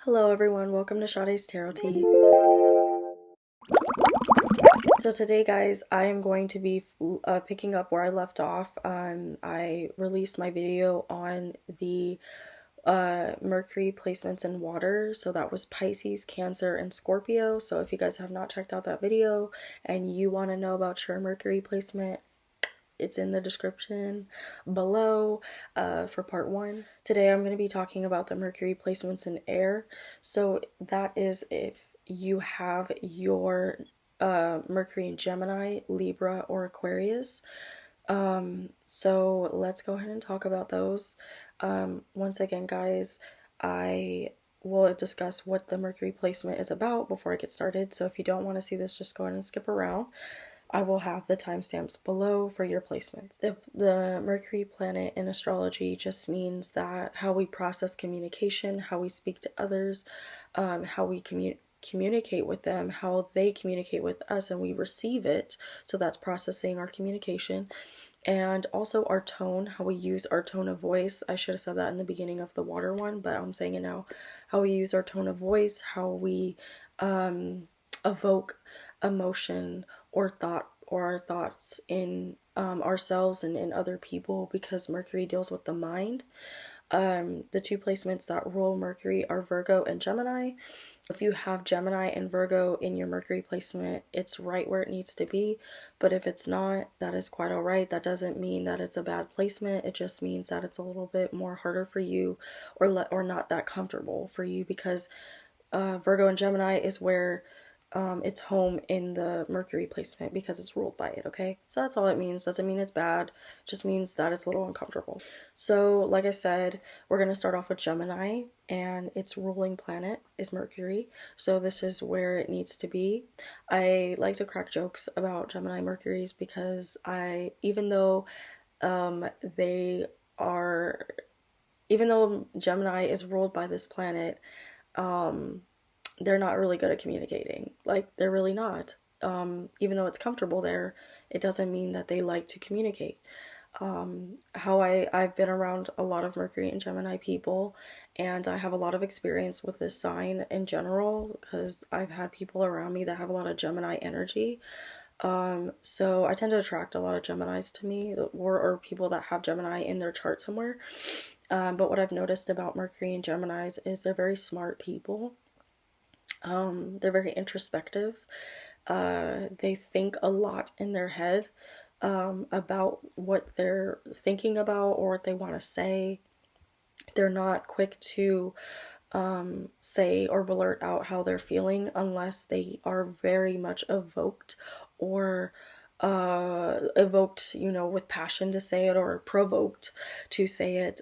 Hello everyone, welcome to Sade's Tarot Tea. So today guys, I am going to be picking up where I left off. I released my video on the Mercury placements in water, so that was Pisces, Cancer, and Scorpio. So if you guys have not checked out that video and you want to know about your Mercury placement, it's in the description below for part 1. Today I'm going to be talking about the Mercury placements in air. So that is if you have your Mercury in Gemini, Libra, or Aquarius. So let's go ahead and talk about those. Once again, guys, I will discuss what the Mercury placement is about before I get started. So if you don't want to see this, just go ahead and skip around. I will have the timestamps below for your placements. The Mercury planet in astrology just means that how we process communication, how we speak to others, how we communicate with them, how they communicate with us, and we receive it. So that's processing our communication. And also our tone, how we use our tone of voice. I should have said that in the beginning of the water one, but I'm saying it now. How we use our tone of voice, how we evoke emotion or thought or our thoughts in ourselves and in other people, because Mercury deals with the mind. The two placements that rule Mercury are Virgo and Gemini. If you have Gemini and Virgo in your Mercury placement, it's right where it needs to be. But if it's not, that is quite all right. That doesn't mean that it's a bad placement. It just means that it's a little bit more harder for you, or not that comfortable for you, because Virgo and Gemini is where it's home in the Mercury placement because it's ruled by it, okay? So that's all it means. Doesn't mean it's bad, it just means that it's a little uncomfortable. So like I said, we're going to start off with Gemini, and its ruling planet is Mercury. So this is where it needs to be. I like to crack jokes about Gemini Mercuries because even though they are, even though Gemini is ruled by this planet, they're not really good at communicating. Like, they're really not. Even though it's comfortable there, it doesn't mean that they like to communicate. I've been around a lot of Mercury and Gemini people, and I have a lot of experience with this sign in general because I've had people around me that have a lot of Gemini energy. So I tend to attract a lot of Geminis to me, or people that have Gemini in their chart somewhere. But what I've noticed about Mercury and Geminis is they're very smart people. They're very introspective. They think a lot in their head about what they're thinking about or what they want to say. They're not quick to say or blurt out how they're feeling unless they are very much evoked, or evoked, with passion to say it, or provoked to say it.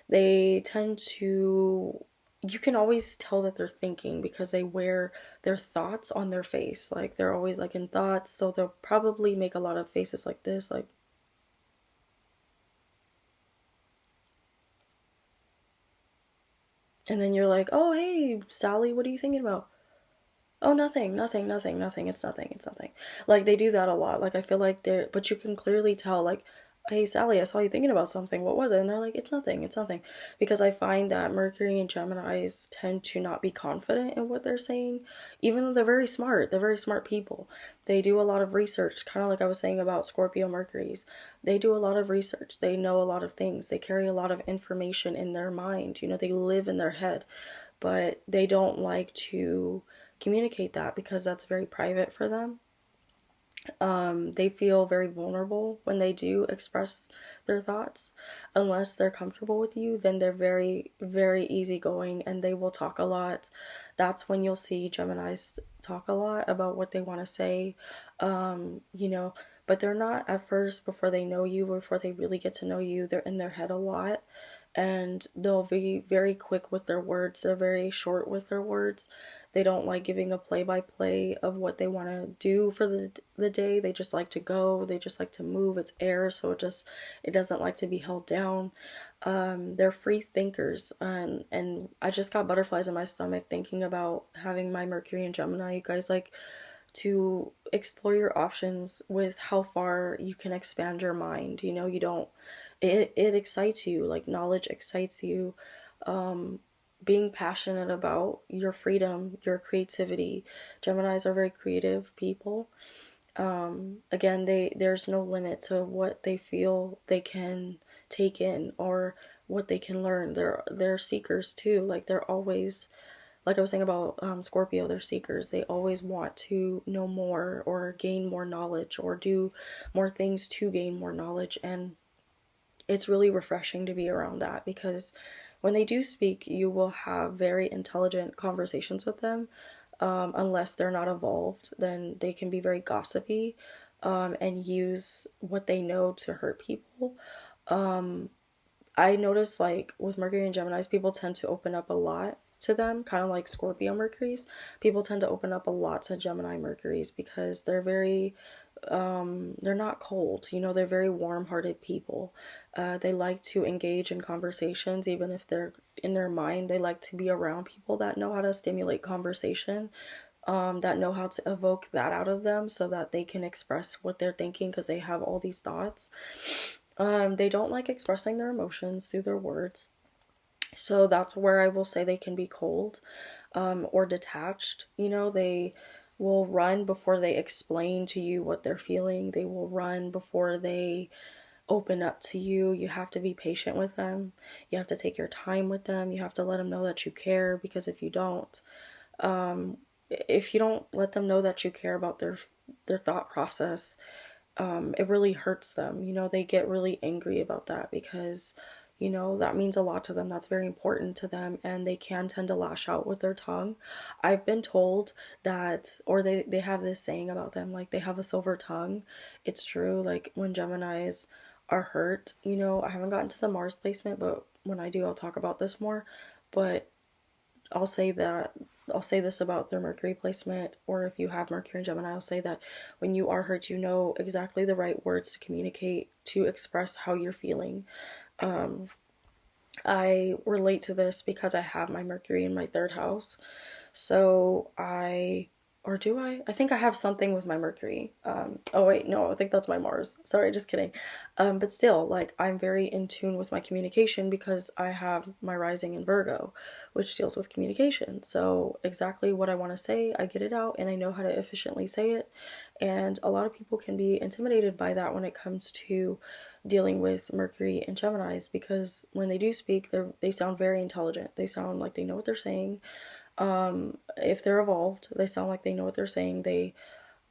They tend to, you can always tell that they're thinking because they wear their thoughts on their face. Like, they're always like in thoughts, so they'll probably make a lot of faces like this, like, and then you're like, oh hey Sally, what are you thinking about? Oh, nothing, nothing, nothing, nothing. It's nothing, it's nothing. Like, they do that a lot. Like, I feel like they're, but you can clearly tell, like, hey, Sally, I saw you thinking about something. What was it? And they're like, it's nothing, it's nothing. Because I find that Mercury and Geminis tend to not be confident in what they're saying, even though they're very smart. They're very smart people. They do a lot of research, kind of like I was saying about Scorpio Mercuries. They do a lot of research. They know a lot of things. They carry a lot of information in their mind. They live in their head, but they don't like to communicate that because that's very private for them. They feel very vulnerable when they do express their thoughts. Unless they're comfortable with you, then they're very, very easygoing and they will talk a lot. That's when you'll see Geminis talk a lot about what they want to say, but they're not at first. Before they know you, before they really get to know you, they're in their head a lot, and they'll be very quick with their words. They're very short with their words. They don't like giving a play-by-play of what they want to do for the day. They just like to go. They just like to move. It's air, so it doesn't like to be held down. They're free thinkers, and I just got butterflies in my stomach thinking about having my Mercury and Gemini. You guys like to explore your options with how far you can expand your mind. You don't, it excites you, like knowledge excites you. being passionate about your freedom, your creativity. Geminis are very creative people. Again, there's no limit to what they feel they can take in or what they can learn. They're seekers too. Like they're always, like I was saying about Scorpio, they're seekers. They always want to know more or gain more knowledge or do more things to gain more knowledge. And it's really refreshing to be around that, because when they do speak, you will have very intelligent conversations with them. Unless they're not evolved, then they can be very gossipy, and use what they know to hurt people. Um, I notice, like with Mercury and Geminis, people tend to open up a lot to them, kind of like Scorpio Mercuries. People tend to open up a lot to Gemini Mercuries because they're not cold, they're very warm-hearted people. They like to engage in conversations, even if they're in their mind. They like to be around people that know how to stimulate conversation, that know how to evoke that out of them so that they can express what they're thinking, because they have all these thoughts. They don't like expressing their emotions through their words. So that's where I will say they can be cold, or detached. They will run before they explain to you what they're feeling. They will run before they open up to you. You have to be patient with them. You have to take your time with them. You have to let them know that you care, because um, if you don't let them know that you care about their thought process, it really hurts them. They get really angry about that, because that means a lot to them. That's very important to them, and they can tend to lash out with their tongue. I've been told that, or they have this saying about them, like they have a silver tongue. It's true. Like when Geminis are hurt, I haven't gotten to the Mars placement, but when I do, I'll talk about this more. But I'll say that I'll say this about their Mercury placement, or if you have Mercury and Gemini, I'll say that when you are hurt, you know exactly the right words to communicate, to express how you're feeling. Um, I relate to this because I have my Mercury in my third house. So or do I? I think I have something with my Mercury. Oh wait, no, I think that's my Mars. Sorry, just kidding. But still, like I'm very in tune with my communication because I have my rising in Virgo, which deals with communication. So exactly what I want to say, I get it out and I know how to efficiently say it. And a lot of people can be intimidated by that when it comes to dealing with Mercury and Geminis, because when they do speak, they sound very intelligent. They sound like they know what they're saying. If they're evolved, they sound like they know what they're saying. They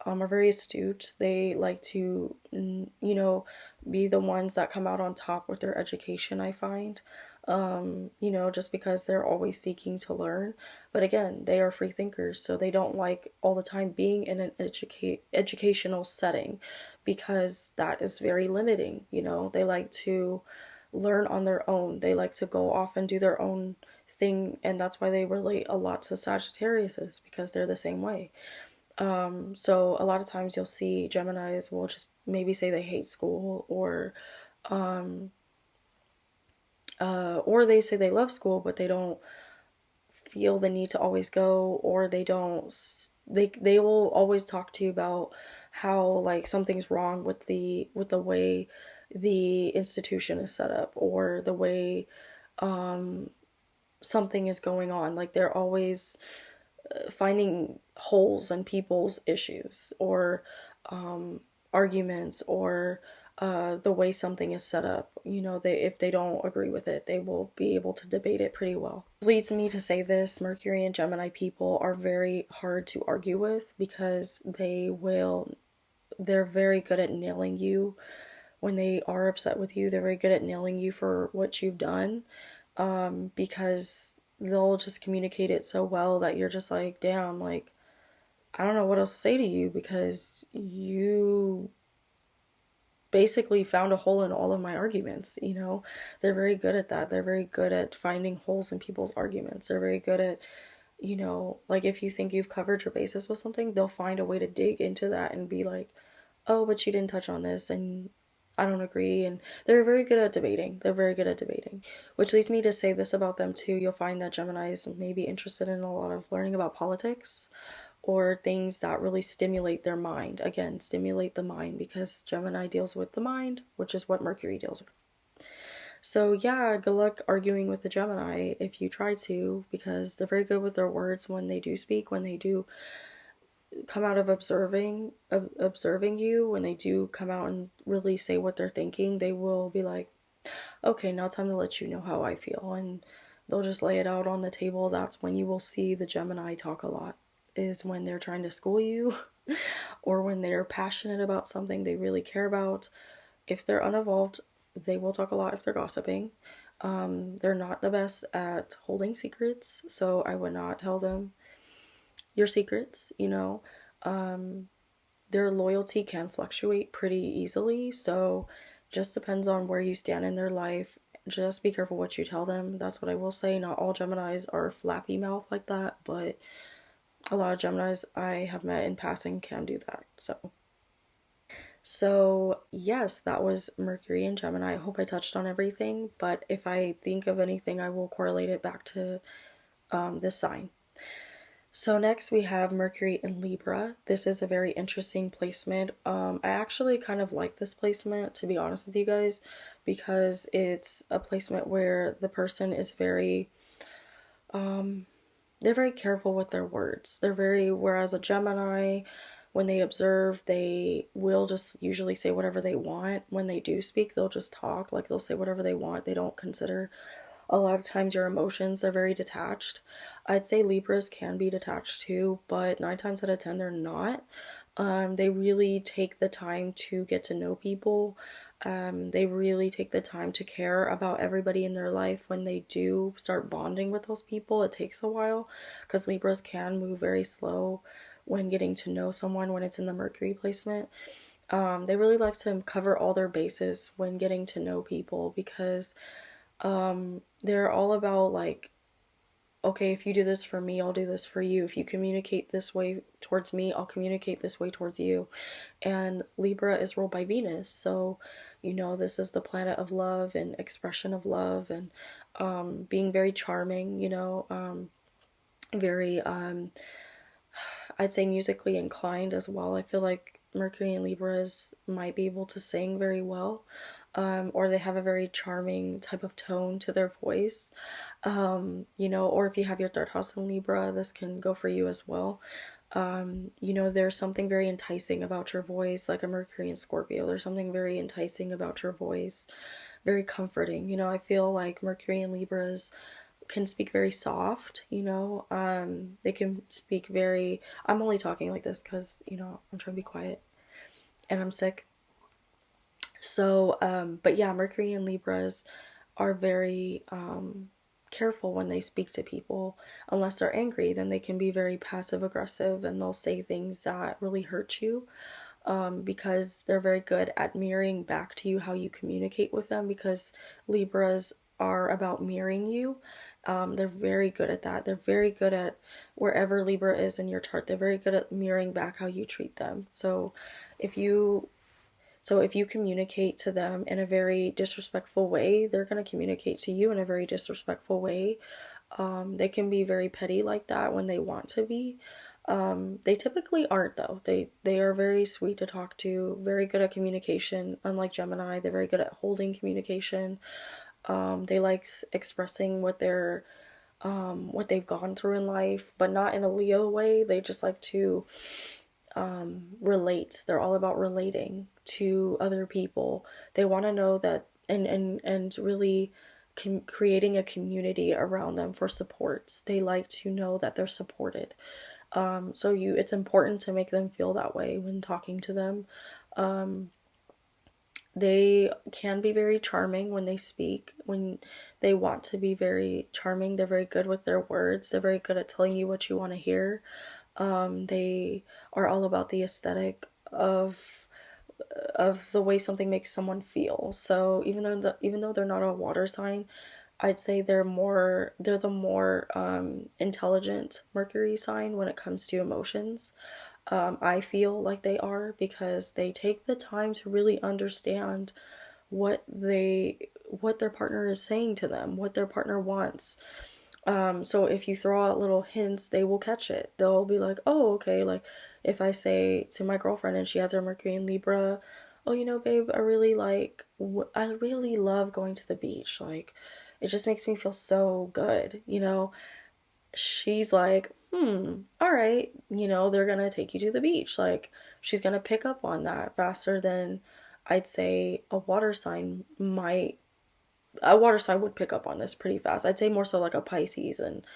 are very astute. They like to, be the ones that come out on top with their education, I find. Just because they're always seeking to learn. But again, they are free thinkers, so they don't like all the time being in an educational setting, because that is very limiting. They like to learn on their own. They like to go off and do their own thing, and that's why they relate a lot to Sagittariuses, because they're the same way. So a lot of times you'll see Geminis will just maybe say they hate school, um, or they say they love school, but they don't feel the need to always go, or they don't. They will always talk to you about how like something's wrong with the way the institution is set up, or the way um, something is going on. Like they're always finding holes in people's issues, or arguments, or the way something is set up. If they don't agree with it, they will be able to debate it pretty well. This leads me to say this: Mercury and Gemini people are very hard to argue with, because they're very good at nailing you when they are upset with you. They're very good at nailing you for what you've done, because they'll just communicate it so well that you're just like, damn, like, I don't know what else to say to you, because you basically found a hole in all of my arguments. They're very good at that. They're very good at finding holes in people's arguments. They're very good at, like if you think you've covered your bases with something, they'll find a way to dig into that and be like, oh, but you didn't touch on this, and I don't agree. And they're very good at debating. They're very good at debating. Which leads me to say this about them too. You'll find that Geminis may be interested in a lot of learning about politics, or things that really stimulate their mind. Again, stimulate the mind, because Gemini deals with the mind, which is what Mercury deals with. So yeah, good luck arguing with the Gemini if you try to, because they're very good with their words when they do speak, when they do come out of observing you, when they do come out and really say what they're thinking, they will be like, okay, now time to let you know how I feel, and they'll just lay it out on the table. That's when you will see the Gemini talk a lot, is when they're trying to school you or when they're passionate about something they really care about. If they're unevolved, they will talk a lot if they're gossiping. They're not the best at holding secrets, so I would not tell them your secrets, you know. Um, their loyalty can fluctuate pretty easily, so just depends on where you stand in their life. Just be careful what you tell them. That's what I will say. Not all Geminis are flappy mouth like that, but a lot of Geminis I have met in passing can do that. So yes, that was Mercury and Gemini. I hope I touched on everything, but if I think of anything, I will correlate it back to this sign. So next we have Mercury in Libra. This is a very interesting placement. I actually kind of like this placement, to be honest with you guys, because it's a placement where the person is very, they're very careful with their words. Whereas a Gemini, when they observe, they will just usually say whatever they want. When they do speak, they'll just talk, like they'll say whatever they want. They don't consider a lot of times your emotions. They're very detached. I'd say Libras can be detached too, but 9 times out of 10 they're not. They really take the time to get to know people. They really take the time to care about everybody in their life. When they do start bonding with those people, it takes a while because Libras can move very slow when getting to know someone when it's in the Mercury placement. They really like to cover all their bases when getting to know people because they're all about like, okay, if you do this for me, I'll do this for you. If you communicate this way towards me, I'll communicate this way towards you. And Libra is ruled by Venus, so this is the planet of love and expression of love and being very charming, very I'd say musically inclined as well. I feel like Mercury and Libras might be able to sing very well, or they have a very charming type of tone to their voice. Or if you have your third house in Libra, this can go for you as well. There's something very enticing about your voice, like a Mercury and Scorpio. There's something very enticing about your voice, very comforting. I feel like Mercury and Libras can speak very soft, they can speak very, I'm only talking like this because, I'm trying to be quiet and I'm sick. So, but yeah, Mercury and Libras are very careful when they speak to people. Unless they're angry, then they can be very passive aggressive and they'll say things that really hurt you, because they're very good at mirroring back to you how you communicate with them, because Libras are about mirroring you. They're very good at that. They're very good at wherever Libra is in your chart. They're very good at mirroring back how you treat them. If you if you communicate to them in a very disrespectful way, they're going to communicate to you in a very disrespectful way. They can be very petty like that when they want to be. They typically aren't though. They are very sweet to talk to, very good at communication. Unlike Gemini, they're very good at holding communication. They like expressing what they've gone through in life, but not in a Leo way. They just like to relate. They're all about relating to other people. They want to know that, and really creating a community around them for support. They like to know that they're supported. It's important to make them feel that way when talking to them. They can be very charming when they speak, when they want to be very charming. They're very good with their words. They're very good at telling you what you want to hear. They are all about the aesthetic of the way something makes someone feel. So even though they're not a water sign, I'd say they're the more intelligent Mercury sign when it comes to emotions. I feel like they are, because they take the time to really understand what their partner is saying to them, what their partner wants. So if you throw out little hints, they will catch it. They'll be like, oh, okay. Like if I say to my girlfriend and she has her Mercury in Libra, oh, you know, babe, I really love going to the beach. Like, it just makes me feel so good, you know? She's like, all right, you know, they're gonna take you to the beach. Like, she's gonna pick up on that faster than I'd say a water sign would pick up on this pretty fast. I'd say more so like a Pisces and,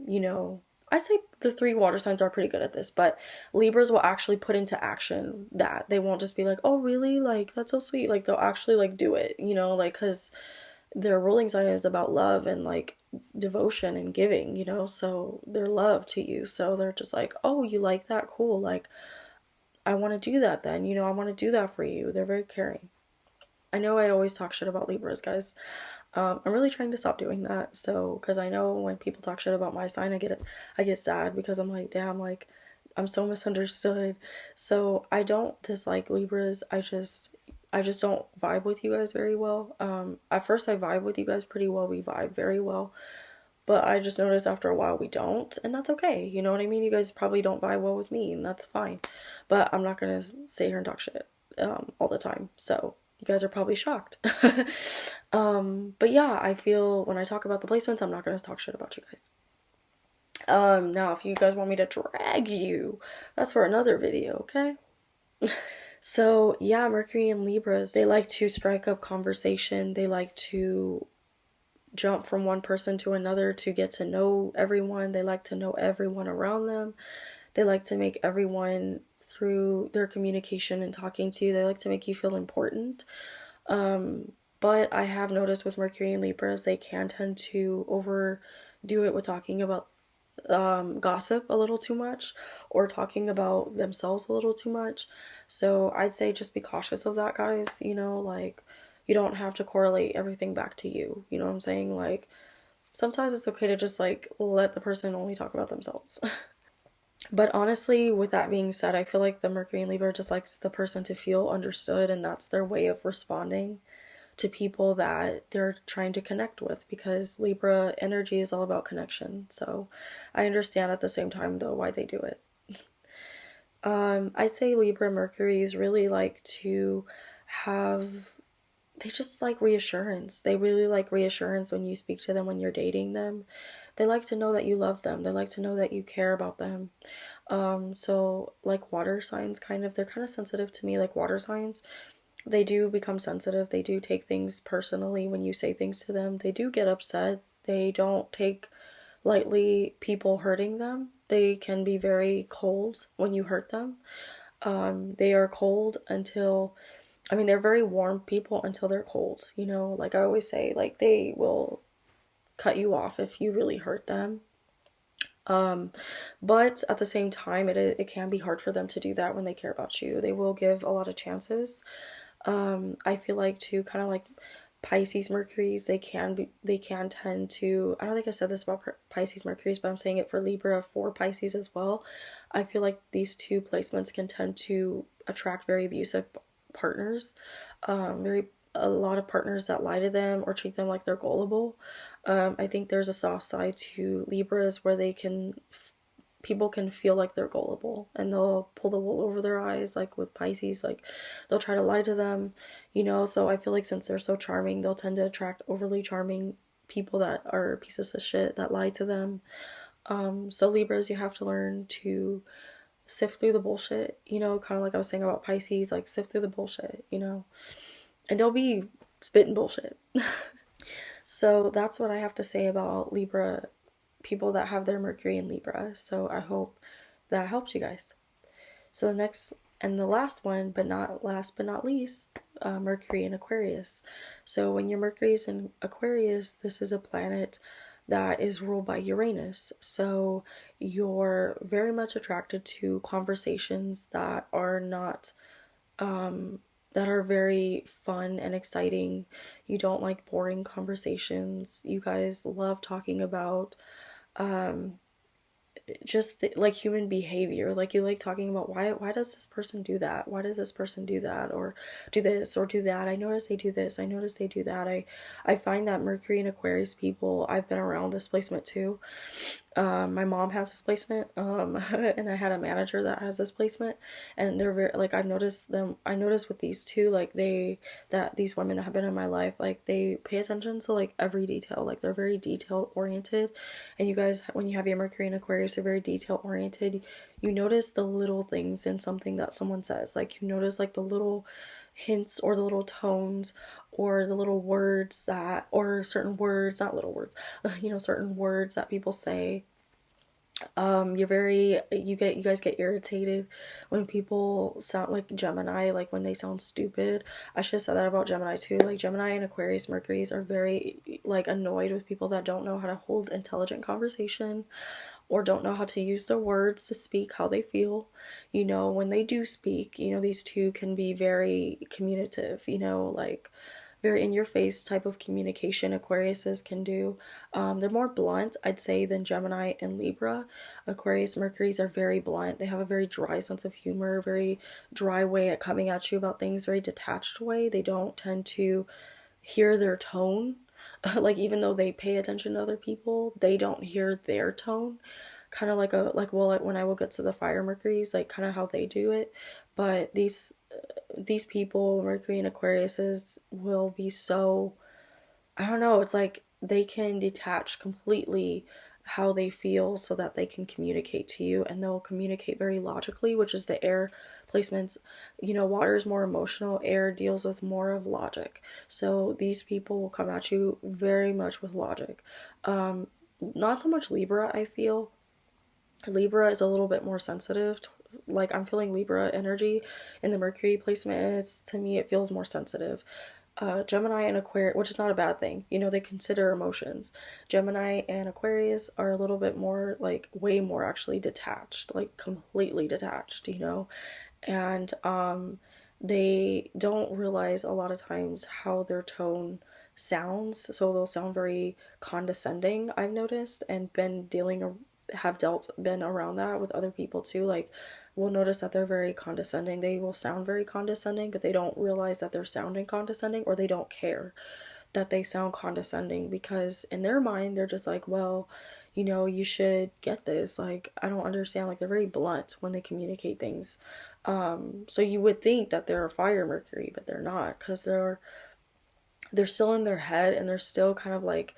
you know, I'd say the three water signs are pretty good at this, but Libras will actually put into action that. They won't just be like, oh, really? Like, that's so sweet. Like, they'll actually like do it, you know, like, because their ruling sign is about love and like devotion and giving, you know, so their love to you. So they're just like, oh, you like that? Cool. Like, I want to do that then, you know, I want to do that for you. They're very caring. I know I always talk shit about Libras, guys. I'm really trying to stop doing that. So, because I know when people talk shit about my sign, I get sad because I'm like, damn, like, I'm so misunderstood. So I don't dislike Libras. I just don't vibe with you guys very well. At first I vibe with you guys pretty well. We vibe very well. But I just noticed after a while we don't, and that's okay. You know what I mean? You guys probably don't vibe well with me, and that's fine. But I'm not gonna sit here and talk shit all the time. So you guys are probably shocked. But yeah, I feel when I talk about the placements, I'm not gonna talk shit about you guys. Now if you guys want me to drag you, that's for another video, okay? So yeah, Mercury and Libras, they like to strike up conversation. They like to jump from one person to another to get to know everyone. They like to know everyone around them. They like to make everyone through their communication and talking to you. They like to make you feel important. But I have noticed with Mercury and Libras, they can tend to overdo it with talking about gossip a little too much or talking about themselves a little too much. So I'd say just be cautious of that, guys. You know, like, you don't have to correlate everything back to you. You know what I'm saying? Like, sometimes it's okay to just like let the person only talk about themselves. But honestly, with that being said, I feel like the Mercury and Libra just likes the person to feel understood, and that's their way of responding to people that they're trying to connect with, because Libra energy is all about connection. So I understand at the same time though why they do it. I say Libra Mercury's really like to have, they just like reassurance. They really like reassurance when you speak to them, when you're dating them. They like to know that you love them. They like to know that you care about them. So like water signs kind of, they're kind of sensitive to me, like water signs. They do become sensitive. They do take things personally when you say things to them. They do get upset. They don't take lightly people hurting them. They can be very cold when you hurt them. They are cold until, I mean, they're very warm people until they're cold. You know, like I always say, like they will cut you off if you really hurt them. But at the same time, it can be hard for them to do that when they care about you. They will give a lot of chances. I feel like too, kind of like Pisces Mercuries, they can tend to, I don't think I said this about Pisces Mercuries, but I'm saying it for Libra, for Pisces as well. I feel like these two placements can tend to attract very abusive partners, very a lot of partners that lie to them or treat them like they're gullible. I think there's a soft side to Libras where people can feel like they're gullible and they'll pull the wool over their eyes, like with Pisces, like they'll try to lie to them, you know. So I feel like since they're so charming, they'll tend to attract overly charming people that are pieces of shit that lie to them. So Libras, you have to learn to sift through the bullshit, you know, kind of like I was saying about Pisces, like sift through the bullshit, you know, and don't be spitting bullshit. So that's what I have to say about Libra people that have their Mercury in Libra. So I hope that helped you guys. So the next and the last one, but not last but not least, Mercury in Aquarius. So when your Mercury is in Aquarius, this is a planet that is ruled by Uranus. So you're very much attracted to conversations that are not that are very fun and exciting. You don't like boring conversations. You guys love talking about just like human behavior. Like you like talking about why does this person do that? Why does this person do that, or do this or do that? I notice they do this. I notice they do that. I find that Mercury and Aquarius people, I've been around this placement too. My mom has this placement, and I had a manager that has this placement, and they're very like I've noticed them. I noticed with these two, like that these women that have been in my life, like they pay attention to like every detail. Like they're very detail oriented, and you guys, when you have your Mercury and Aquarius, are very detail oriented. You notice the little things in something that someone says. Like you notice like the little hints or the little tones or the little words that, or certain words, not little words, certain words that people say. You're very, you guys get irritated when people sound like Gemini, like when they sound stupid. I should have said that about Gemini too. Like Gemini and Aquarius Mercury's are very like annoyed with people that don't know how to hold intelligent conversation or don't know how to use their words to speak how they feel. When they do speak, these two can be very communicative, like very in your face type of communication Aquariuses can do. They're more blunt, I'd say, than Gemini and Libra. Aquarius Mercuries are very blunt. They have a very dry sense of humor, very dry way at coming at you about things, very detached way. They don't tend to hear their tone. Like even though they pay attention to other people, they don't hear their tone. Kind of like when I will get to the fire Mercuries, like kind of how they do it. But these people, Mercury and Aquariuses, will be so, I don't know, it's like they can detach completely how they feel so that they can communicate to you, and they'll communicate very logically, which is the air placements. Water is more emotional, air deals with more of logic. So these people will come at you very much with logic. Not so much Libra, I feel. Libra is a little bit more sensitive. Like I'm feeling Libra energy in the Mercury placement, and to me it feels more sensitive. Gemini and Aquarius, which is not a bad thing. They consider emotions. Gemini and Aquarius are a little bit more, like way more actually detached, like completely detached, and they don't realize a lot of times how their tone sounds, so they'll sound very condescending, I've noticed, and been around that with other people too. Like we'll notice that they're very condescending. They will sound very condescending, but they don't realize that they're sounding condescending, or they don't care that they sound condescending, because in their mind they're just like, well, you should get this. Like I don't understand. Like they're very blunt when they communicate things. So you would think that they're a fire Mercury, but they're not, because they're still in their head, and they're still kind of like,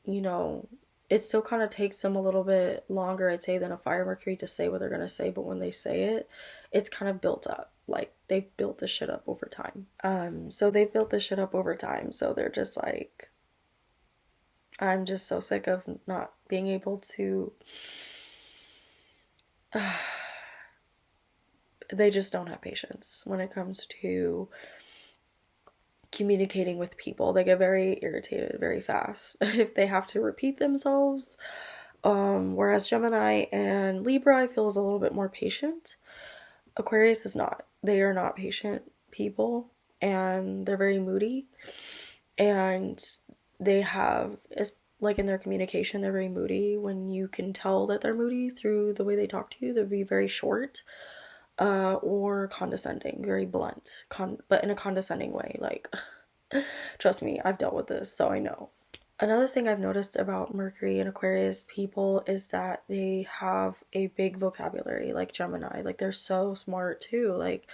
you know, it still kind of takes them a little bit longer, I'd say, than a fire Mercury to say what they're gonna say. But when they say it, it's kind of built up. Like they've built this shit up over time. So they've built this shit up over time. So they're just like, I'm just so sick of not being able to. They just don't have patience when it comes to communicating with people. They get very irritated very fast if they have to repeat themselves. Whereas Gemini and Libra, I feel, is a little bit more patient. Aquarius is not. They are not patient people, and they're very moody. And they have, like in their communication, they're very moody. When you can tell that they're moody through the way they talk to you, they'll be very short, or condescending, very blunt, but in a condescending way. Like, trust me, I've dealt with this, so I know. Another thing I've noticed about Mercury and Aquarius people is that they have a big vocabulary, like Gemini. Like they're so smart too. Like,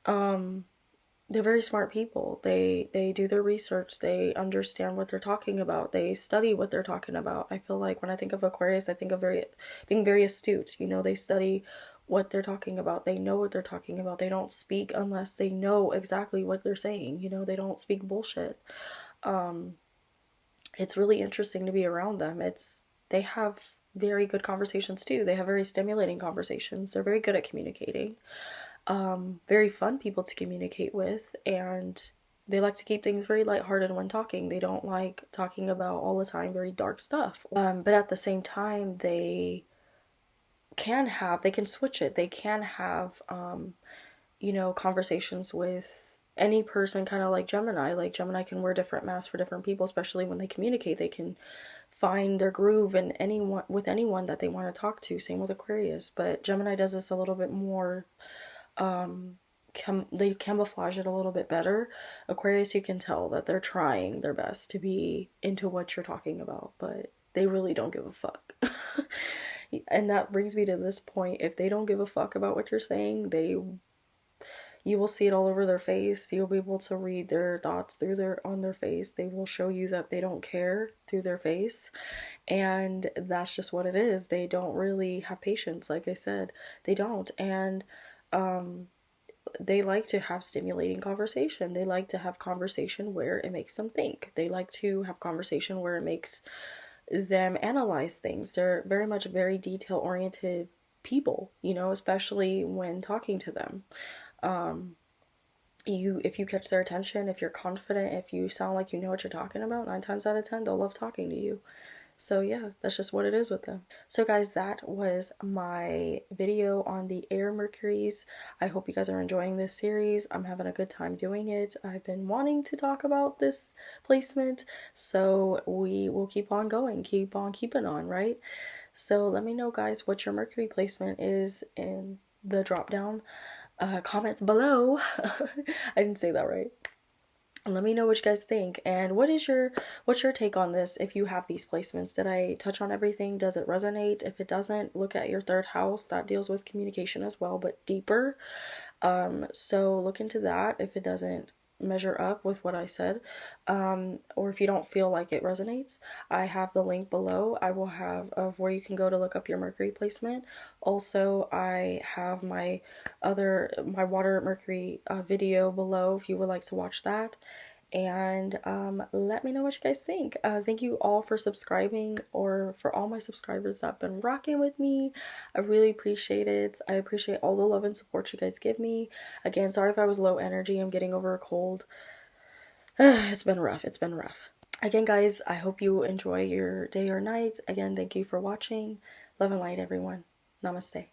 they're very smart people. They do their research. They understand what they're talking about. They study what they're talking about. I feel like when I think of Aquarius, I think of being very astute. They study what they're talking about. They know what they're talking about. They don't speak unless they know exactly what they're saying. They don't speak bullshit. It's really interesting to be around them. They have very good conversations too. They have very stimulating conversations. They're very good at communicating. Very fun people to communicate with, and they like to keep things very lighthearted when talking. They don't like talking about all the time very dark stuff. But at the same time, they can switch it. They can have, conversations with any person, kind of like Gemini. Like Gemini can wear different masks for different people, especially when they communicate. They can find their groove in anyone that they want to talk to. Same with Aquarius, but Gemini does this a little bit more. They camouflage it a little bit better. Aquarius, you can tell that they're trying their best to be into what you're talking about, but they really don't give a fuck. And that brings me to this point. If they don't give a fuck about what you're saying, you will see it all over their face. You'll be able to read their thoughts on their face. They will show you that they don't care through their face. And that's just what it is. They don't really have patience, like I said. They don't. And they like to have stimulating conversation. They like to have conversation where it makes them think. They like to have conversation where it makes them analyze things. They're very much very detail oriented people, especially when talking to them. If you catch their attention, if you're confident, if you sound like you know what you're talking about, 9 times out of 10 they'll love talking to you. So yeah, that's just what it is with them. So guys, that was my video on the air Mercuries. I hope you guys are enjoying this series. I'm having a good time doing it. I've been wanting to talk about this placement, so we will keep on going, keep on keeping on, right? So let me know, guys, what your Mercury placement is in the drop down comments below. I didn't say that right. Let me know what you guys think, and what's your take on this? If you have these placements, did I touch on everything? Does it resonate? If it doesn't, look at your third house. That deals with communication as well, but deeper. So look into that if it doesn't measure up with what I said, or if you don't feel like it resonates. I have the link below. I will have of where you can go to look up your Mercury placement. Also, I have my water Mercury video below if you would like to watch that. And let me know what you guys think. Thank you all for subscribing, or for all my subscribers that have been rocking with me. I really appreciate it. I appreciate all the love and support you guys give me. Again, sorry if I was low energy. I'm getting over a cold. It's been rough. It's been rough. Again, guys, I hope you enjoy your day or night. Again, thank you for watching. Love and light, everyone. Namaste.